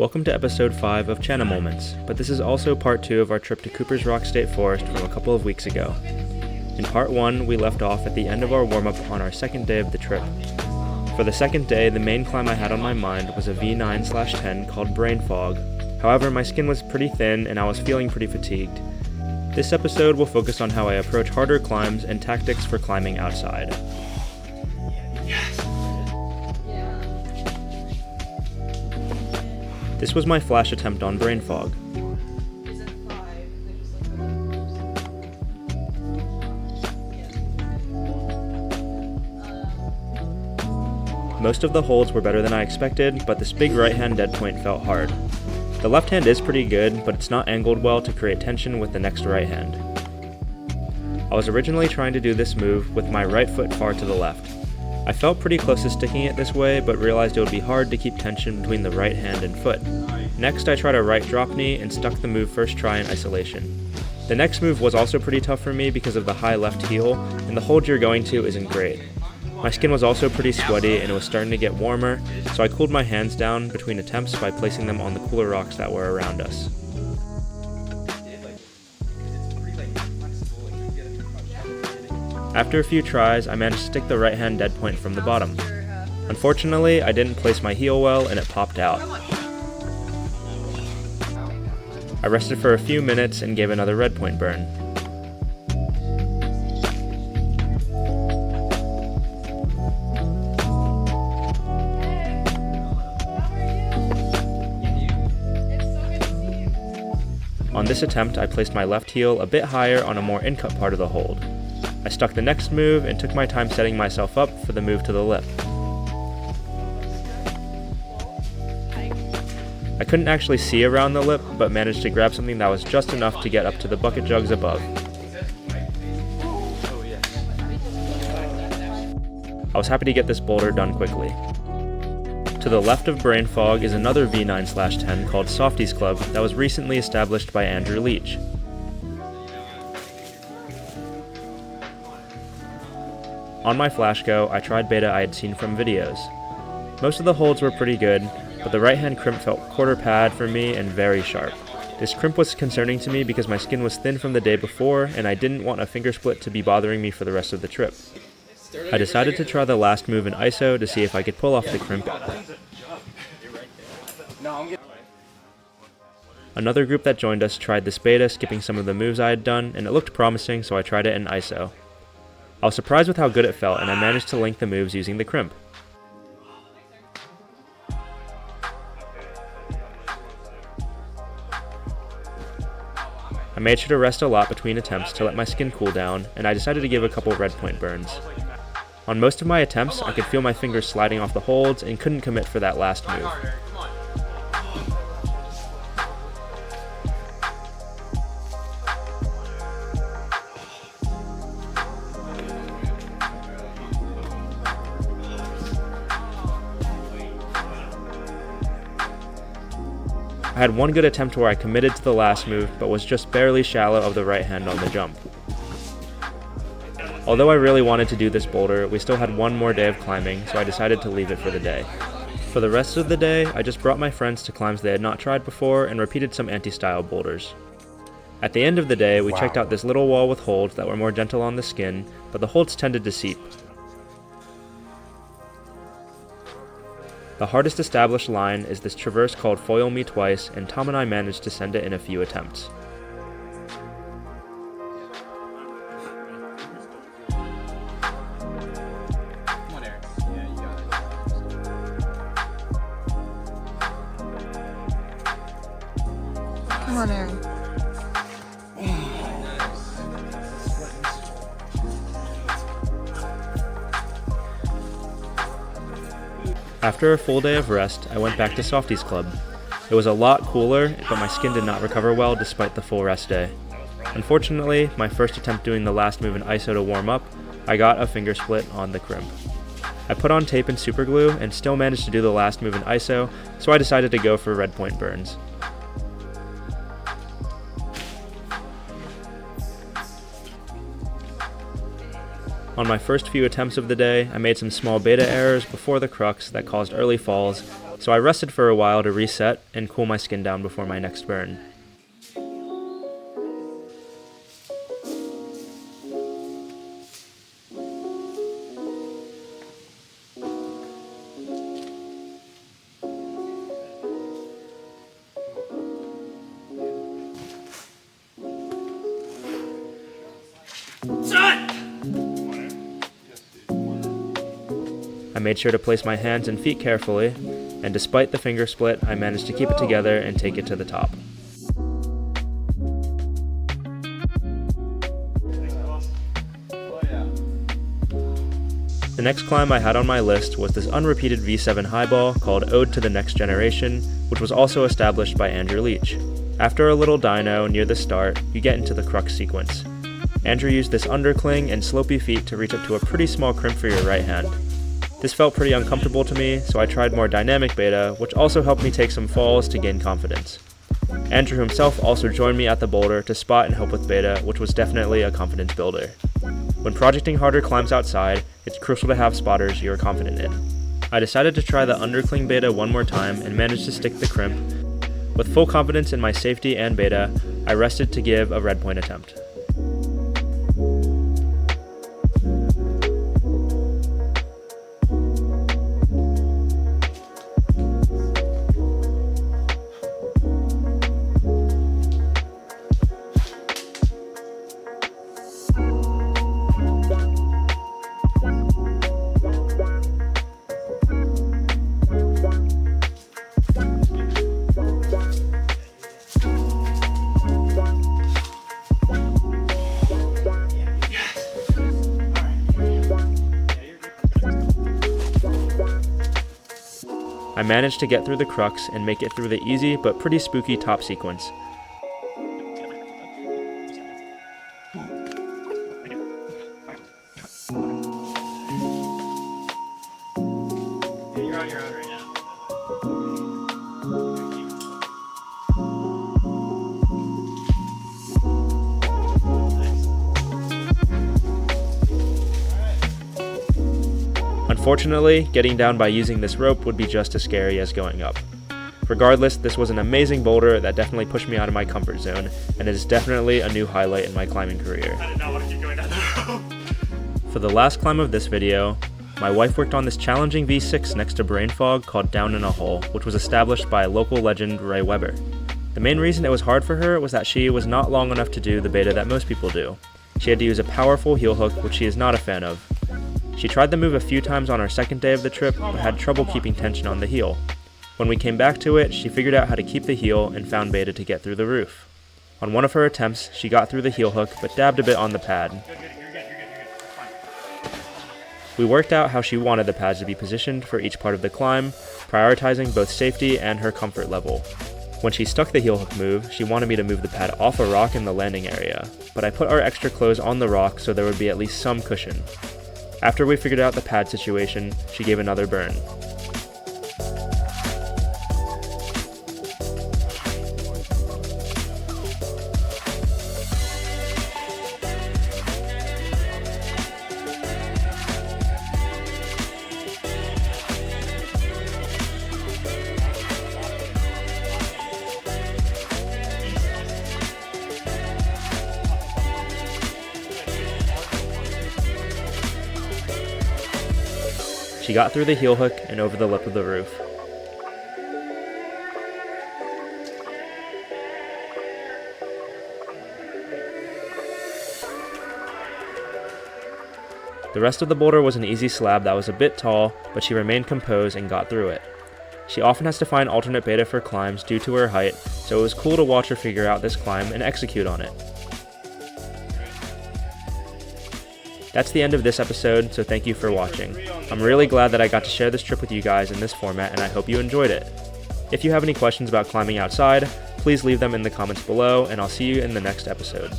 Welcome to episode 5 of Channel Moments, but this is also part 2 of our trip to Cooper's Rock State Forest from a couple of weeks ago. In part 1, we left off at the end of our warm-up on our second day of the trip. For the second day, the main climb I had on my mind was a V9/10 called Brain Fog. However, my skin was pretty thin and I was feeling pretty fatigued. This episode will focus on how I approach harder climbs and tactics for climbing outside. This was my flash attempt on Brain Fog. Most of the holds were better than I expected, but this big right hand dead point felt hard. The left hand is pretty good, but it's not angled well to create tension with the next right hand. I was originally trying to do this move with my right foot far to the left. I felt pretty close to sticking it this way, but realized it would be hard to keep tension between the right hand and foot. Next, I tried a right drop knee and stuck the move first try in isolation. The next move was also pretty tough for me because of the high left heel, and the hold you're going to isn't great. My skin was also pretty sweaty and it was starting to get warmer, so I cooled my hands down between attempts by placing them on the cooler rocks that were around us. After a few tries, I managed to stick the right hand dead point from the bottom. Unfortunately, I didn't place my heel well and it popped out. I rested for a few minutes and gave another red point burn. On this attempt, I placed my left heel a bit higher on a more in-cut part of the hold. I stuck the next move and took my time setting myself up for the move to the lip. I couldn't actually see around the lip, but managed to grab something that was just enough to get up to the bucket jugs above. I was happy to get this boulder done quickly. To the left of Brain Fog is another V9/10 called Softies Club that was recently established by Andrew Leach. On my flash go, I tried beta I had seen from videos. Most of the holds were pretty good, but the right hand crimp felt quarter pad for me and very sharp. This crimp was concerning to me because my skin was thin from the day before and I didn't want a finger split to be bothering me for the rest of the trip. I decided to try the last move in ISO to see if I could pull off the crimp. Another group that joined us tried this beta, skipping some of the moves I had done, and it looked promising, so I tried it in ISO. I was surprised with how good it felt, and I managed to link the moves using the crimp. I made sure to rest a lot between attempts to let my skin cool down, and I decided to give a couple red point burns. On most of my attempts, I could feel my fingers sliding off the holds and couldn't commit for that last move. I had one good attempt where I committed to the last move, but was just barely shallow of the right hand on the jump. Although I really wanted to do this boulder, we still had one more day of climbing, so I decided to leave it for the day. For the rest of the day, I just brought my friends to climbs they had not tried before and repeated some anti-style boulders. At the end of the day, we checked out this little wall with holds that were more gentle on the skin, but the holds tended to seep. The hardest established line is this traverse called Foil Me Twice, and Tom and I managed to send it in a few attempts. Come on, Aaron. After a full day of rest, I went back to Softies Club. It was a lot cooler, but my skin did not recover well despite the full rest day. Unfortunately, my first attempt doing the last move in ISO to warm up, I got a finger split on the crimp. I put on tape and super glue and still managed to do the last move in ISO, so I decided to go for red point burns. On my first few attempts of the day, I made some small beta errors before the crux that caused early falls, so I rested for a while to reset and cool my skin down before my next burn. I made sure to place my hands and feet carefully, and despite the finger split, I managed to keep it together and take it to the top. The next climb I had on my list was this unrepeated V7 highball called Ode to the Next Generation, which was also established by Andrew Leach. After a little dyno near the start, you get into the crux sequence. Andrew used this undercling and slopey feet to reach up to a pretty small crimp for your right hand. This felt pretty uncomfortable to me, so I tried more dynamic beta, which also helped me take some falls to gain confidence. Andrew himself also joined me at the boulder to spot and help with beta, which was definitely a confidence builder. When projecting harder climbs outside, it's crucial to have spotters you are confident in. I decided to try the undercling beta one more time and managed to stick the crimp. With full confidence in my safety and beta, I rested to give a red point attempt. I managed to get through the crux and make it through the easy but pretty spooky top sequence. You're on your own right now. Unfortunately, getting down by using this rope would be just as scary as going up. Regardless, this was an amazing boulder that definitely pushed me out of my comfort zone, and it is definitely a new highlight in my climbing career. I did not want to keep going down the rope. For the last climb of this video, my wife worked on this challenging V6 next to brain fog called Down in a Hole, which was established by local legend Ray Weber. The main reason it was hard for her was that she was not long enough to do the beta that most people do. She had to use a powerful heel hook, which she is not a fan of. She tried the move a few times on our second day of the trip, but had trouble keeping tension on the heel. When we came back to it, she figured out how to keep the heel and found beta to get through the roof. On one of her attempts, she got through the heel hook, but dabbed a bit on the pad. You're good. That's fine. We worked out how she wanted the pads to be positioned for each part of the climb, prioritizing both safety and her comfort level. When she stuck the heel hook move, she wanted me to move the pad off a rock in the landing area, but I put our extra clothes on the rock so there would be at least some cushion. After we figured out the pad situation, she gave another burn. She got through the heel hook and over the lip of the roof. The rest of the boulder was an easy slab that was a bit tall, but she remained composed and got through it. She often has to find alternate beta for climbs due to her height, so it was cool to watch her figure out this climb and execute on it. That's the end of this episode, so thank you for watching. I'm really glad that I got to share this trip with you guys in this format, and I hope you enjoyed it. If you have any questions about climbing outside, please leave them in the comments below, and I'll see you in the next episode.